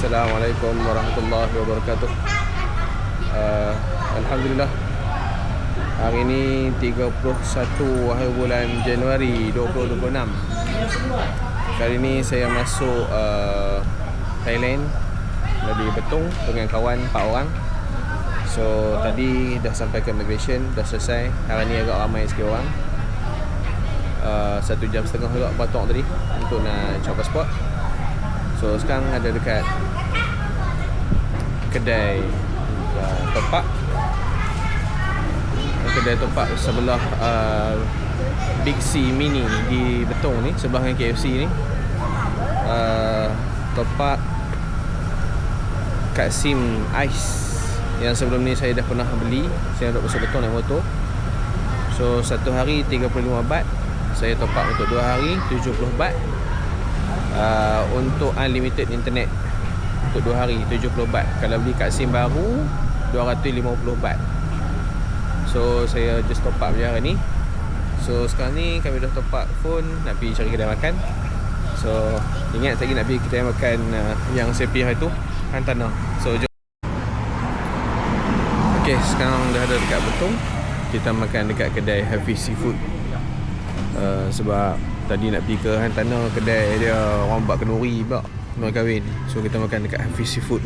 Assalamualaikum warahmatullahi wabarakatuh. Alhamdulillah, hari ini 31 hari bulan Januari 2026. Kali ini saya masuk Thailand dari Betong dengan kawan 4 orang. So tadi dah sampai ke immigration, dah selesai. Hari ni agak ramai sikit orang. 1 jam setengah juga batok tadi untuk nak cari pasport. So sekarang ada dekat kedai topak. Kedai topak sebelah Big C Mini di Betong ni, sebelah dengan KFC ni. Topak Kak Sim Ice yang sebelum ni saya dah pernah beli. Saya duduk masuk Betong naik motor. So satu hari 35 baht. Saya top up untuk 2 hari 70 baht. Untuk unlimited internet untuk 2 hari 70 baht. Kalau beli kat SIM baru 250 baht. So saya just top up je hari ni. So sekarang ni kami dah top up phone, nak pergi cari kedai makan. So ingat saya nak pergi kedai makan yang saya pergi hari tu, Hantana. So jom. Okay, sekarang dah ada dekat Betong. Kita makan dekat kedai Hafiz Seafood. Sebab tadi nak pergi ke Hantana, kedai dia orang buat kenduri pula, nak kahwin. So kita makan dekat Hafiz Seafood.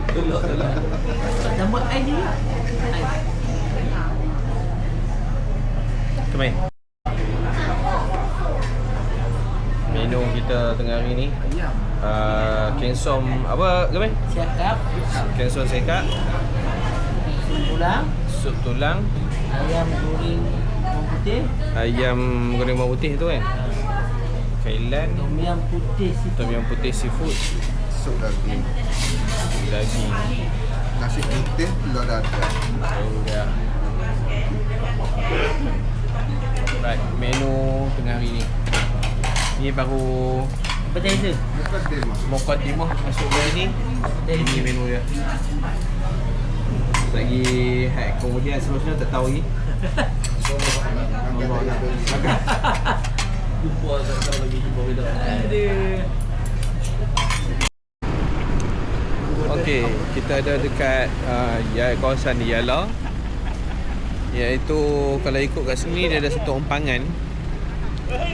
Tolak. Tambah air ni lah. Kemai. Menu kita tengah hari ni kensom apa Kemai? Siakap. Kensom sekak, sup tulang, Ayam goreng bawang putih. ayam goreng bawang putih tu kan. Kailan, Tom yam putih tom yam putih seafood, Sup daging, daging. nasi putih, telur dadar. Oh dah. Right, menu tengah hari ni. Ni baru Appetizer. Mukaddimah masuk hari ni. Ini menu dia. Lagi kemudian seterusnya tak tahu lagi. Allah nak makan. Jumpa tak tahu lagi jumpa bila. Aduh. Okey, kita ada dekat kawasan Yala. Iaitu kalau ikut kat sini dia ada satu empangan.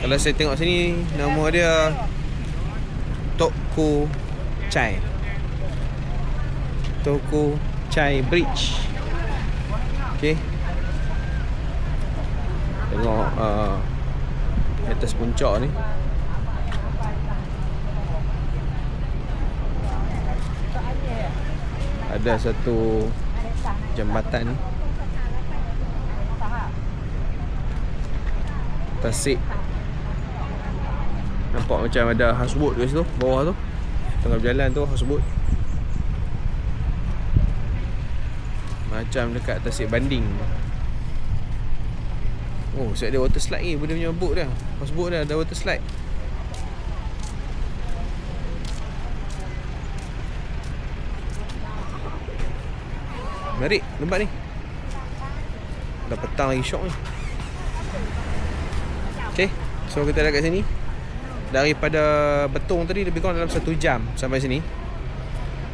Kalau saya tengok sini nama dia Toko Chai. Toko Chai Bridge. Okey. Tengok atas puncak ni. Ada satu jambatan ni, tasik. Nampak macam ada houseboat kat situ, bawah tu. Tengah berjalan tu houseboat. Macam dekat tasik banding. Oh, siap ada water slide ni, benda punya boat dia. Houseboat dia ada water slide. Menarik, lembat ni. Dah petang lagi, syok ni. Okay, so kita dah kat sini. Daripada Betong tadi lebih kurang dalam 1 jam sampai sini.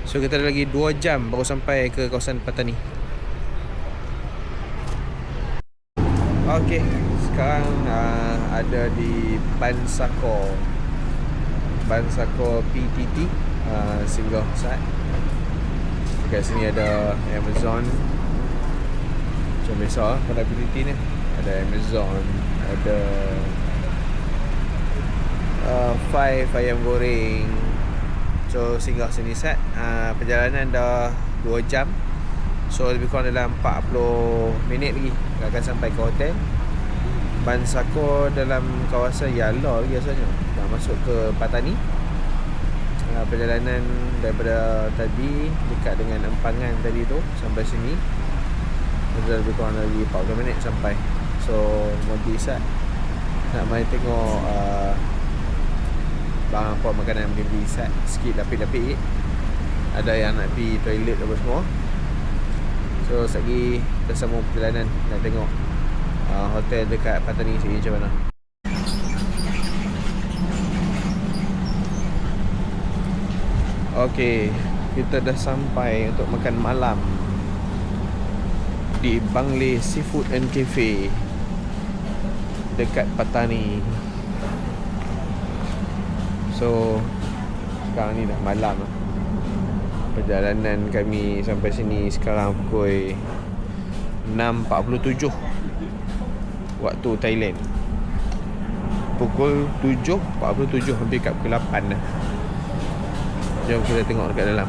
So kita ada lagi 2 jam baru sampai ke kawasan Patani. Okay, sekarang ada di Bansakor PTT, singgah sat. Dekat sini ada Amazon. Macam biasa pada PTT ni ada Amazon, ada Five ayam goreng. So singgah sini set. Perjalanan dah 2 jam. So lebih kurang dalam 40 minit lagi akan sampai ke hotel. Bansako dalam kawasan Yala biasanya. Nak masuk ke Patani. Perjalanan daripada tadi dekat dengan Empangan tadi tu sampai sini sudah lebih kurang lagi 40 minit sampai. So Monty Isat nak main tengok barang apa makanan Monty Isat sikit lapik-lapik. Ada yang nak pergi toilet apa semua. So sekejap lagi kita sambung perjalanan nak tengok hotel dekat Patani sini macam mana. Okey, kita dah sampai untuk makan malam di Bangleh Seafood and Cafe dekat Patani. So sekarang ni dah malam. Perjalanan kami sampai sini sekarang pukul 6.47 waktu Thailand. Pukul 7.47, hampir kat pukul 8 dah. Jom kita tengok dekat dalam.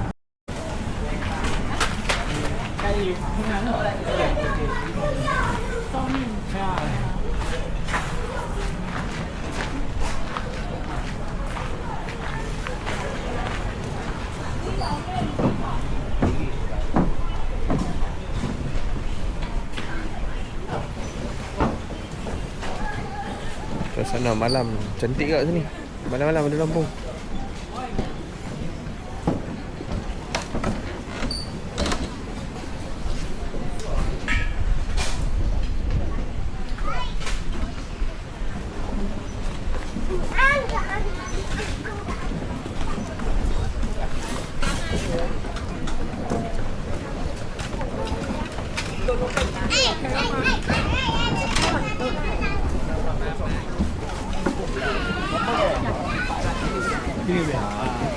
Suasana malam cantik kat sini. Malam-malam ada lampu.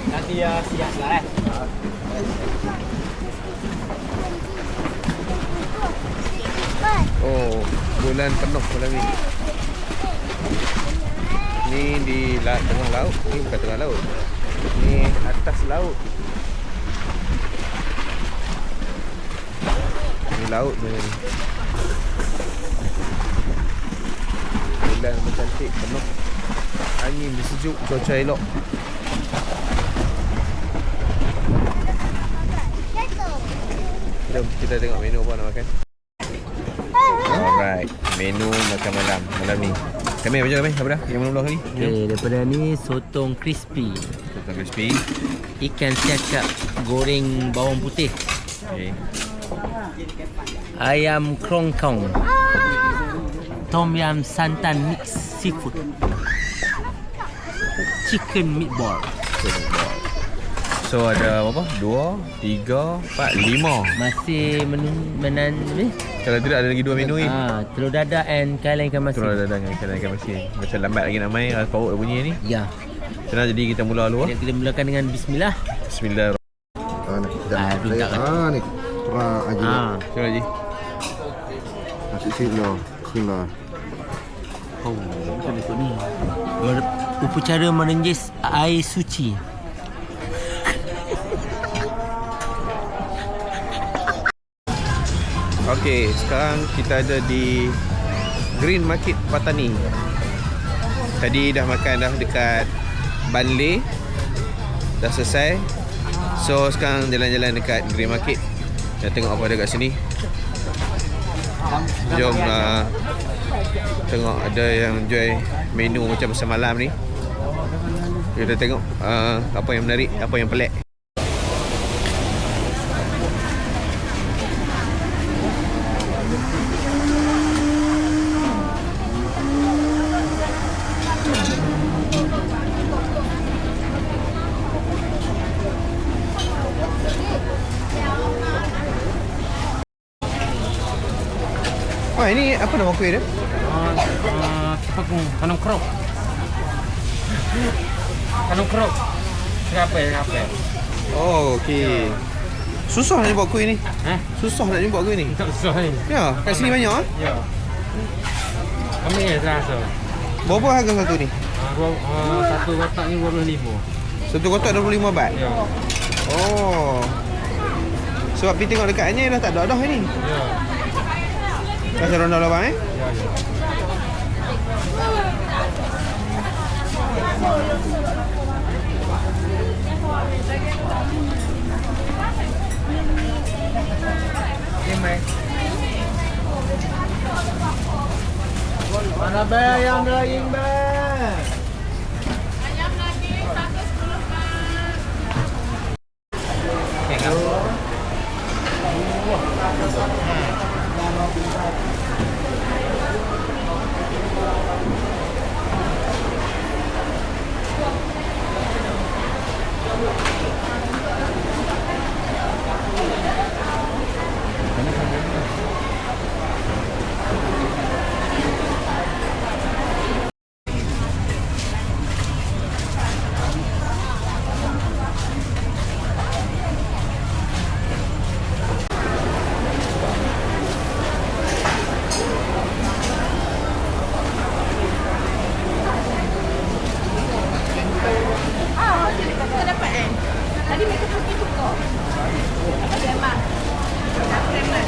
Nanti siap lah Oh, bulan penuh malam ni. Ni di tengah laut. Ni bukan tengah laut. Ni atas laut. Ni laut ni. Bulan cantik, penuh. Angin sejuk, cuaca elok. Jom kita tengok menu apa nak makan. Alright, menu makan malam ni. Kami macam mana? Apa dah? Yang belum kali? Okay, daripada ni sotong crispy, Sotong crispy. ikan siakap goreng bawang putih, Okay. ayam krongkong, tom yam santan mix seafood, chicken meatball. So ada apa? 2, 3, 4, 5. Masih ni? Kalau tidak ada lagi 2 menu ni. Telur dadah and kailan ikan masin. Telur dadah dengan ikan masin. Macam lambat lagi nak main, paut dah bunyi ni. Ya. Senang, jadi kita mula dulu. Kita mulakan dengan bismillah. Bismillahirrahmanirrahim. Ni. belum tak kan? Ni. Perah aja. Terima kasih. Nasi sila. Bismillah. Oh, macam ni. Upacara merenjis air suci. Okey, sekarang kita ada di Green Market Patani. Tadi dah makan dah dekat Bangleh. Dah selesai. So sekarang jalan-jalan dekat Green Market. Kita tengok apa ada kat sini. Jom tengok ada yang jual menu macam semalam ni. Kita tengok apa yang menarik, apa yang pelik. Wah, ini apa nama kuih dia? Kanong krok. Kanong krok. Kenapa? Oh, okey. Susah nak jumpa kuih ni. Susah nak jumpa kuih ni. Tak susah ni. Ya, kat sini banyak ah. Ya. Kami rasa. Berapa harga satu ni? Satu kotak ni 25. Satu kotak 25 baht. Ya. Oh. Sebab pergi tengok dekatnya dah tak ada dah ni. Ya. Dah ronda lah bang Ya. Mana be ayam daging be? Ayam lagi 110 bang. Ah, kita dapat tadi mereka pergi tukar. Apa dia mak? Preman.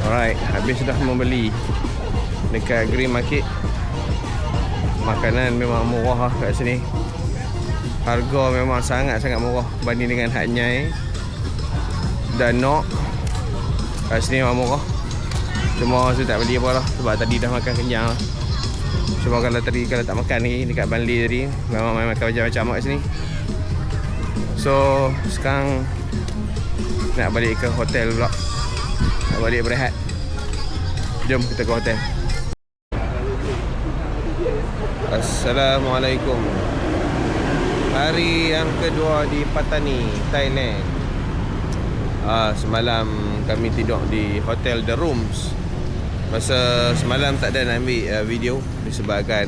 Alright, habis dah membeli dekat Green Market. Makanan memang murah lah kat sini. Harga memang sangat-sangat murah banding dengan Hat Nyai dan Nok. Kat sini memang murah. Cuma saya tak beli apa lah sebab tadi dah makan kenyang lah. Cuma kalau tak makan ni dekat Bali tadi, memang makan macam-macam kat sini. So sekarang nak balik ke hotel pula. Nak balik berehat. Jom kita ke hotel. Assalamualaikum. Hari yang kedua di Patani, Thailand. Semalam kami tidur di Hotel The Rooms. Masa semalam tak ada nak ambil video disebabkan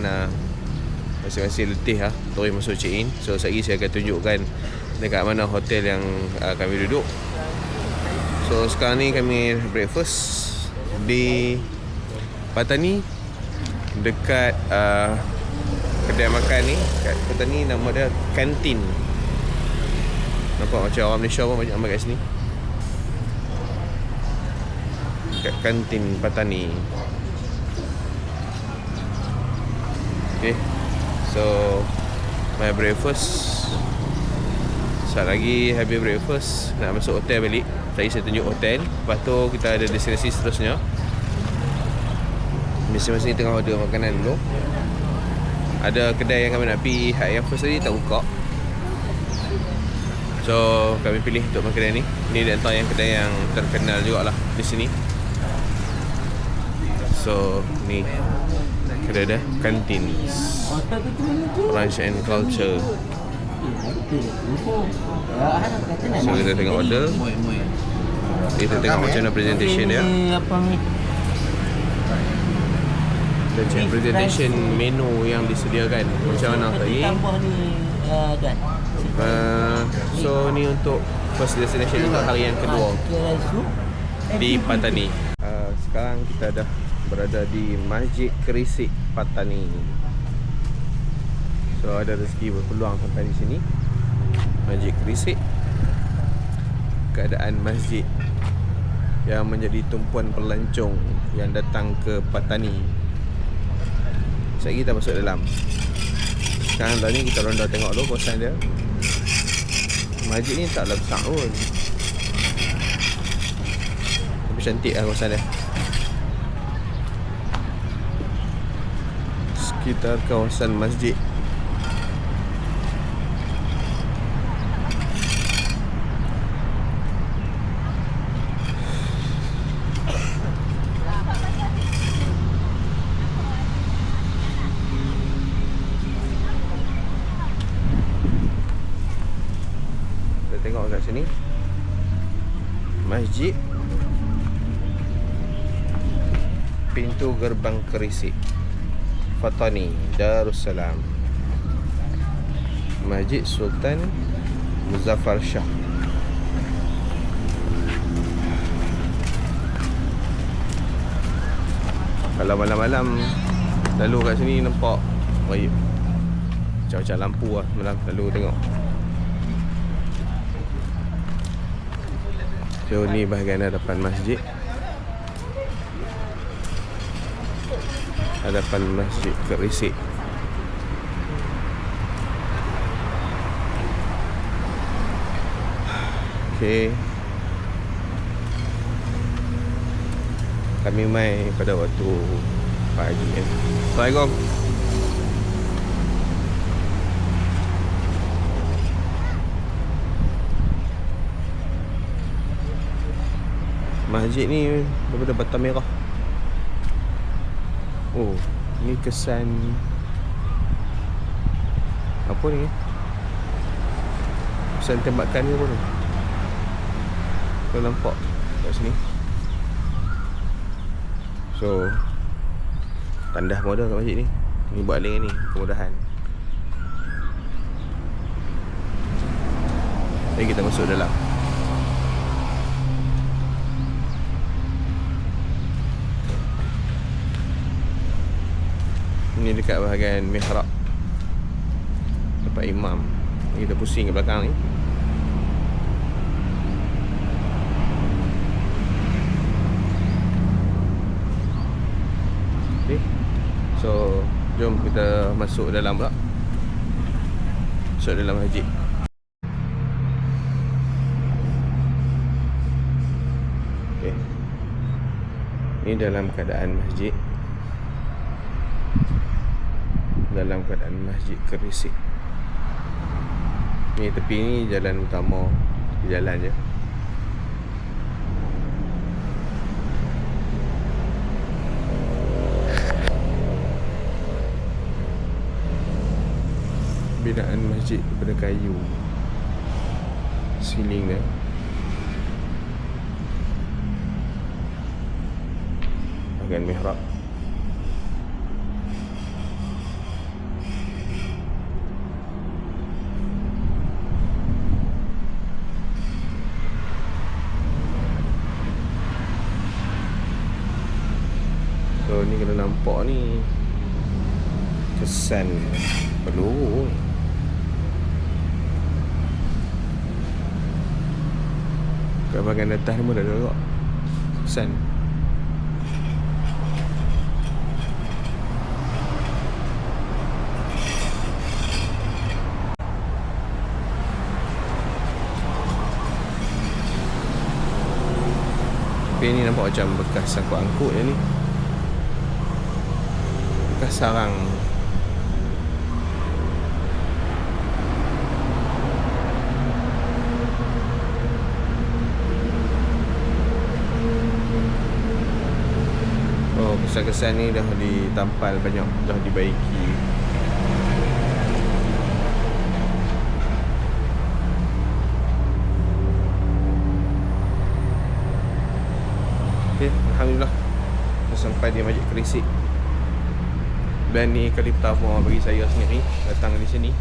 masing-masing letih terus masuk check-in. So sekejap saya akan tunjukkan dekat mana hotel yang kami duduk. So sekarang ni kami breakfast di Patani dekat kedai makan ni kat Patani, nama dia Kantin. Nampak macam orang Malaysia pun banyak ambil kat sini. Kat Kantin Patani. Okay, so my breakfast. Sekejap lagi habis breakfast nak masuk hotel balik. Tadi saya tunjuk hotel. Lepas tu kita ada destinasi seterusnya. Masing-masing tengah order makanan dulu. Ada kedai yang kami nak pergi yang first tadi tak buka. So kami pilih untuk makan kedai ni. Ni di antara yang kedai yang terkenal jugalah di sini. So ni kedai dia Kantin Lunch and Culture. So kita tengok order. Kita tengok macam mana presentation dia. Kita check presentation menu yang disediakan macam mana tadi. So ni untuk first destination untuk hari yang kedua di Patani. Sekarang kita dah berada di Masjid Kerisik Patani. So ada rezeki berpeluang sampai di sini. Masjid Kerisik. Keadaan masjid yang menjadi tumpuan pelancong yang datang ke Patani. Sekejap kita masuk dalam. Sekarang tadi kita ronda tengok dulu kawasan dia. Masjid ni taklah besar pun, tapi cantik lah kawasan dia. Sekitar kawasan masjid. Tengok kat sini masjid, pintu gerbang Kerisik Patani Darussalam, Masjid Sultan Muzaffar Shah. Kalau malam-malam lalu kat sini nampak macam-macam lampu lah malam lalu tengok. So ni bahagian hadapan masjid. Hadapan Masjid Kerisik. Okay. Kami mai pada waktu pagi kan. Assalamualaikum. Masjid ni daripada bata merah. Oh, ni kesan apa ni? Kesan tembakan ni apa ni? Kau nampak kat sini. So tandas pun ada kat masjid ni. Ni buat link ni, kemudahan. Jadi kita masuk dalam. Ni dekat bahagian mihrab tempat imam. Kita pusing ke belakang ni. Okay. So jom kita masuk dalam pula. Masuk dalam masjid. Okay. Ni dalam keadaan masjid. Dalam keadaan Masjid Kerisik. Ni tepi ni jalan utama. Jalan je. Binaan masjid daripada kayu. Siling dia. Bahagian mihrab. So ni kalau nampak ni kesan peluru ni. Kat bahagian atas ni pun ada juga kesan. Tapi ni nampak macam bekas angkut-angkut je ni. Bekas sarang. Oh, kesan-kesan ni dah ditampal banyak, dah dibaiki. Okay, alhamdulillah dah sampai di Masjid Kerisik. Dan ni kali pertama bagi saya sendiri datang di sini.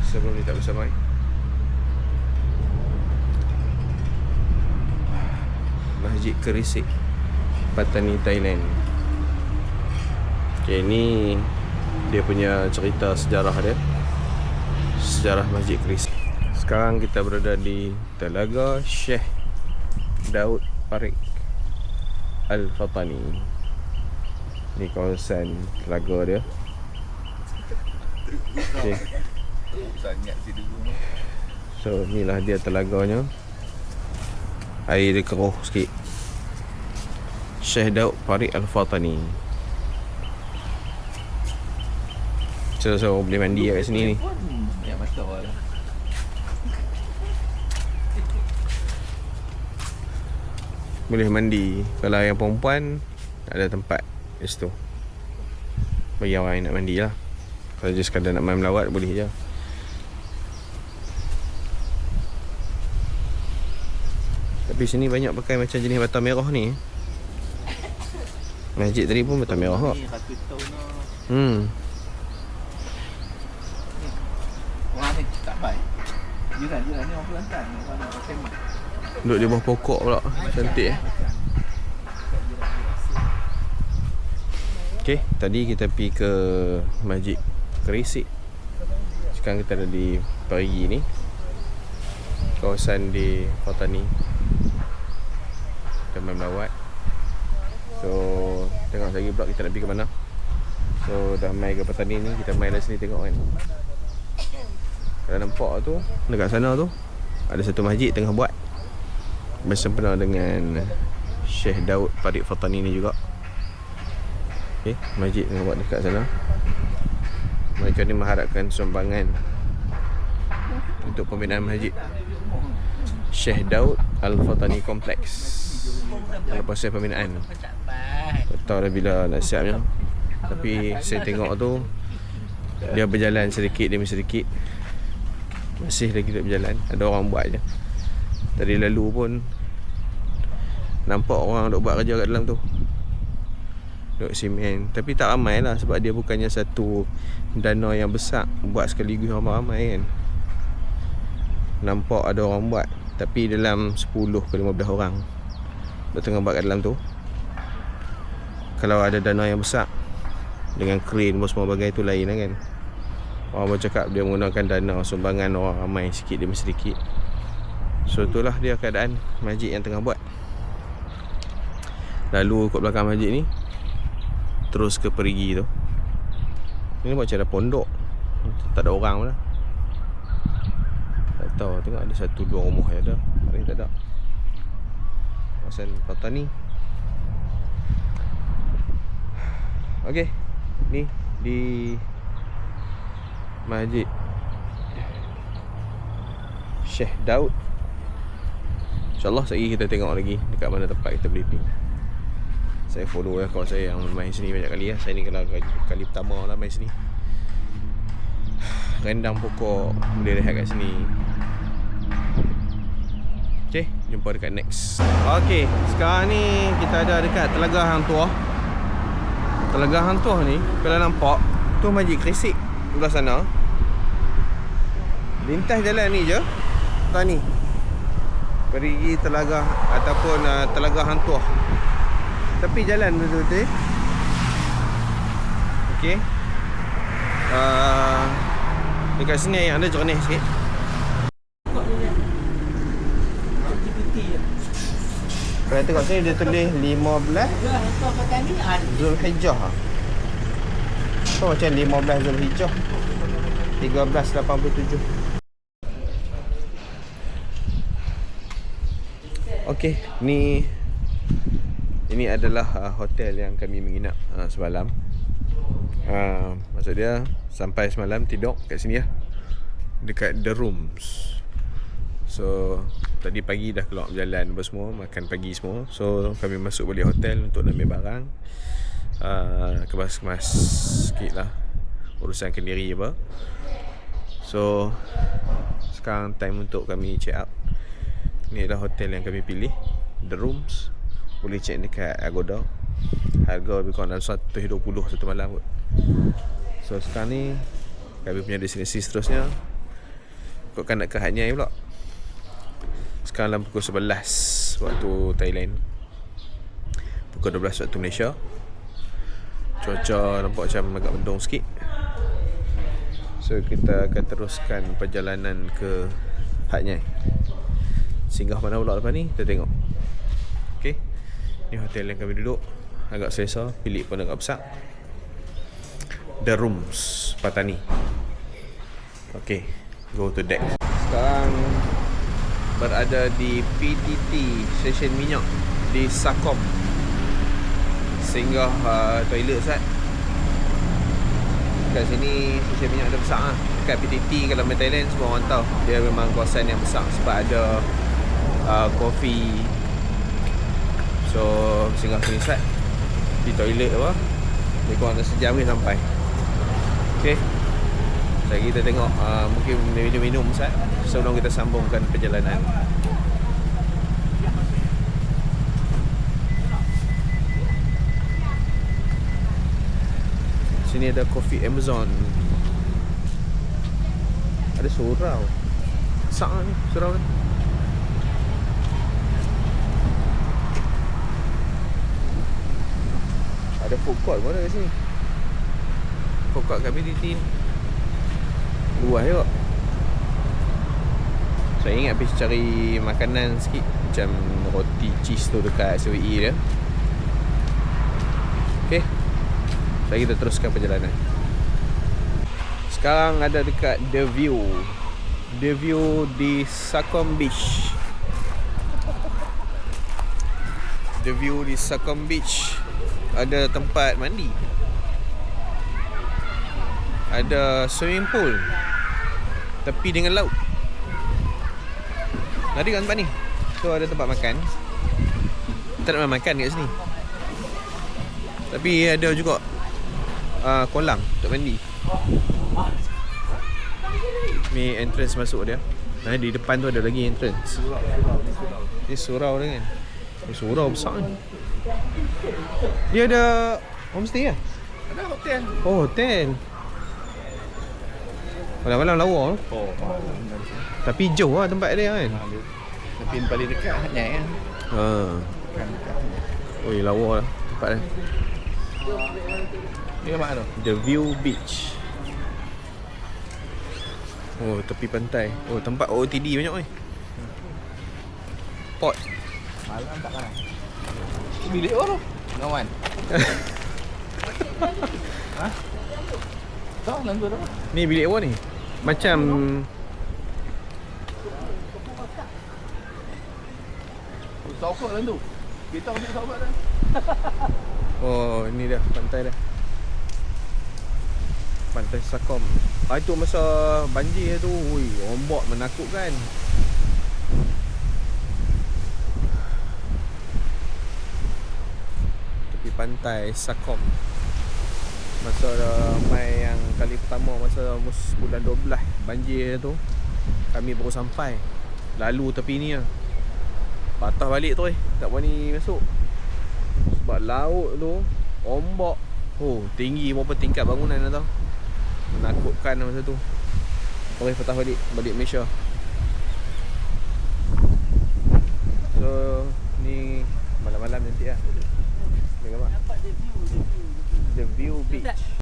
Sebelum ni tak bersama. Masjid Kerisik, Pattani, Thailand. Okay, ni dia punya cerita sejarah dia. Sejarah Masjid Kerisik. Sekarang kita berada di Telaga Syekh Daud Parik Al-Fatani. Ni kawasan telaga dia. Okay. So inilah dia telaganya. Air dia keruh sikit. Syekh Daud Parik Al-Fatani. So boleh mandi kat sini ni. Ya betul lah. Boleh mandi. Kalau yang perempuan ada tempat di situ. Bagi orang yang nak mandi lah. Kalau je sekadar nak main melawat boleh je. Tapi sini banyak pakai macam jenis bata merah ni. Masjid tadi pun bata merah kok. Ni satu tahun lah. Orang ni tak baik. Jiran-jiran ni orang Kelantan. Orang nak tembak. Duduk di bawah pokok pula. Cantik eh. Okay, tadi kita pergi ke Masjid Kerisik. Sekarang kita ada di Parigi ni, kawasan di Fatani. Kita main melawat. So tengok lagi pula kita nak pergi ke mana. So dah main ke Fatani ni, kita main dari sini tengok kan. Kalau nampak tu, dekat sana tu ada satu masjid tengah buat bersempena dengan Syekh Daud Farid Fatani ni juga. Okay, masjid tengah buat dekat sana. Mereka ni mengharapkan sumbangan untuk pembinaan masjid Syekh Daud Al-Fatani Complex dalam proses pembinaan. Tak tahu dah bila nak siapnya, tapi saya tengok tu dia berjalan sedikit demi sedikit. Masih lagi tak berjalan, ada orang buat je. Tadi lalu pun nampak orang duk buat kerja kat dalam tu, duk simen. Tapi tak ramai lah, sebab dia bukannya satu dana yang besar buat sekaligus ramai-ramai kan. Nampak ada orang buat, tapi dalam 10 ke 15 orang duk tengah buat kat dalam tu. Kalau ada dana yang besar dengan crane semua bagai tu lain lah kan. Orang bercakap dia menggunakan dana sumbangan orang ramai sikit demi sedikit. So itulah dia keadaan masjid yang tengah buat. Lalu kat belakang masjid ni terus ke Perigi tu. Ini macam ada pondok, tak ada orang pun lah. Tak tahu, tengok ada 1-2 rumah yang ada. Hari ni tak ada. Kawasan Fatani. Okey, ni di Masjid Syekh Daud. InsyaAllah sekejap kita tengok lagi dekat mana tempat kita boleh pergi. Saya follow lah kawan saya yang main sini banyak kali lah. Saya ni kali pertama lah main sini. Rendang pokok, boleh rehat kat sini. Okay, jumpa dekat next. Okay, sekarang ni kita ada dekat Telaga Hang Tuah. Telaga Hang Tuah ni, kalau nampak tu Masjid Kerisik sebelah sana. Lintas jalan ni je, tak ni pergi Telaga ataupun Telaga Hang Tuah. Tapi jalan betul-betul. Okey. Dekat sini yang ada jernih sikit. Kalau tengok sini dia tulis 15 Zulhijjah. So macam 15 Zulhijjah 1387. Okey, ini adalah hotel yang kami menginap semalam. Maksud dia sampai semalam tidur kat sini lah, dekat The Rooms. So tadi pagi dah keluar berjalan apa semua, makan pagi semua. So kami masuk balik hotel untuk ambil barang, kemas-kemas sikit lah urusan kendiri apa. So sekarang time untuk kami check out. Ni adalah hotel yang kami pilih, The Rooms. Boleh check dekat Agoda. Harga lebih kurang dalam 120 satu malam kot. So sekarang ni kami punya destinasi seterusnya ikutkan nak ke Hat Nyai pula. Sekarang dalam pukul 11 waktu Thailand, pukul 12 waktu Malaysia. Cuaca nampak macam agak mendung sikit. So kita akan teruskan perjalanan ke Hat Nyai. Singgah mana pula lepas ni, kita tengok. Okay, ni hotel yang kami duduk. Agak selesa, bilik pun agak besar. The Rooms Patani. Okay, go to deck. Sekarang berada di PTT stesen minyak di Sakom. Singgah toilet Ustaz. Kat sini stesen minyak ada besar lah. Dekat PTT kalau main Thailand semua orang tahu dia memang kawasan yang besar sebab ada coffee. So singgah sini Ustaz, di toilet apa, lebih kurang sejam ni sampai. Okay, lagi kita tengok mungkin minum-minum Ustaz sebelum kita sambungkan perjalanan. Sini ada Coffee Amazon. Ada surau. Besar ni surau ni. Ada Ada food court pun ada kat sini. Food court kat PTT ni luas juga. Saya ingat pergi cari makanan sikit, macam roti cheese tu dekat SWE dia. Okay, so kita teruskan perjalanan. Sekarang ada dekat The View. The View di Sakom Beach. The View di Sakom Beach. Ada tempat mandi, ada swimming pool, tepi dengan laut. Lari kat tempat ni. So ada tempat makan. Kita nak makan kat sini. Tapi ada juga kolam untuk mandi. Ni entrance masuk dia. Di depan tu ada lagi entrance. Ni surau dia kan. Ni surau besar ni. Dia ada homestay lah. Ada hotel. Oh, hotel. Malam-malam lawa tu. Oh, Tapi jauh lah tempat dia kan. tapi paling dekat Nyai kan. Ha. Oi, lawa lah tempat dia. Ni kat mana tu? The View Beach. Oh, tepi pantai. Oh, tempat OOTD banyak oi. Port. Malam tak kan? Bilik apa tu? Kawan. Ha? Tak, dalam tu apa? Ni bilik apa ni? Macam Sofa dalam tu. Kita ambil sofa dah. oh, ni dah pantai dah. Pantai Sakom. Itu masa banjir tu, ui, ombak menakutkan. Tepi pantai Sakom. Masa mai yang kali pertama, masa bulan 12 banjir tu, kami baru sampai. Lalu tepi ni lah. Patah balik tu tak berani masuk. Sebab laut tu, ombak. Oh, tinggi berapa tingkat bangunan dah tau. Menakutkan masa tu. Boleh patah balik Malaysia. So, ni malam-malam nanti lah. Boleh gambar? The View Beach.